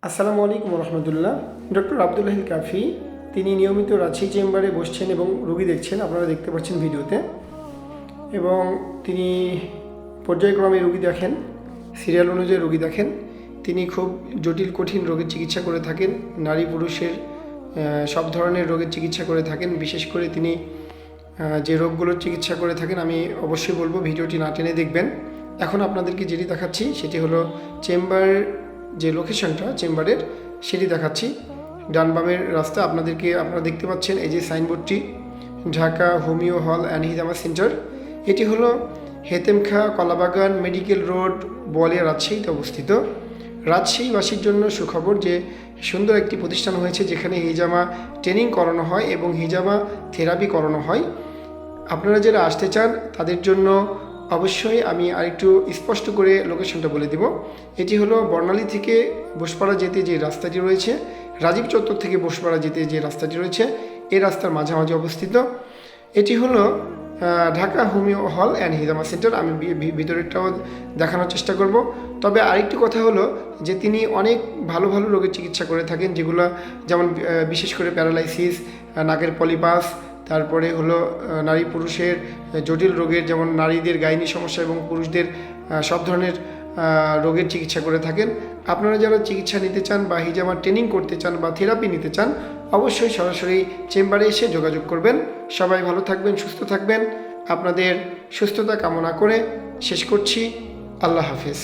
আসসালামু আলাইকুম রহমতুল্লাহ। ডক্টর আব্দুল্লাহিল কাফি তিনি নিয়মিত রাজশাহী চেম্বারে বসছেন এবং রোগী দেখছেন, আপনারা দেখতে পাচ্ছেন ভিডিওতে। এবং তিনি পর্যায়ক্রমে রোগী দেখেন, সিরিয়াল অনুযায়ী রোগী দেখেন। তিনি খুব জটিল কঠিন রোগের চিকিৎসা করে থাকেন, নারী পুরুষের সব ধরনের রোগের চিকিৎসা করে থাকেন। বিশেষ করে তিনি যে রোগগুলোর চিকিৎসা করে থাকেন আমি অবশ্যই বলবো ভিডিওটি না টেনে দেখবেন। এখন আপনাদেরকে যেটি দেখাচ্ছি সেটি হলো চেম্বার, যে লোকেশনটা চেম্বারের সেটি দেখাচ্ছি। ডান বামের রাস্তা আপনারা দেখতে পাচ্ছেন, এই যে সাইনবোর্ডটি, Dhaka homeo hall and Hijama centre. এটি হলো হেতেমখা কলাবাগান মেডিকেল রোড, বোয়ালিয়া, রাজশাহীতে অবস্থিত। রাজশাহীবাসীর জন্য সুখবর যে সুন্দর একটি প্রতিষ্ঠান হয়েছে যেখানে হিজামা ট্রেনিং করানো হয় এবং হিজামা থেরাপি করানো হয়। আপনারা যারা আসতে চান তাদের জন্য অবশ্যই আমি আরেকটু স্পষ্ট করে লোকেশনটা বলে দেব। এটি হলো বর্ণালী থেকে বসপাড়া যেতে যে রাস্তাটি রয়েছে, রাজীব চত্বর থেকে বসপাড়া যেতে যে রাস্তাটি রয়েছে, এই রাস্তার মাঝামাঝি অবস্থিত। এটি হলো Dhaka homeo hall and Hijama centre. আমি ভিতরেরটাও দেখানোর চেষ্টা করব। তবে আরেকটি কথা হলো যে তিনি অনেক ভালো ভালো রোগের চিকিৎসা করে থাকেন, যেগুলো যেমন বিশেষ করে প্যারালাইসিস, নাকের পলিপাস, তারপরে হলো নারী পুরুষের জটিল রোগের, যেমন নারীদের গাইনি সমস্যা এবং পুরুষদের সব ধরনের রোগের চিকিৎসা করে থাকেন। আপনারা যারা চিকিৎসা নিতে চান বা হিজামা ট্রেনিং করতে চান বা থেরাপি নিতে চান অবশ্যই সরাসরি চেম্বারে এসে যোগাযোগ করবেন। সবাই ভালো থাকবেন, সুস্থ থাকবেন। আপনাদের সুস্থতা কামনা করে শেষ করছি। আল্লাহ হাফেজ।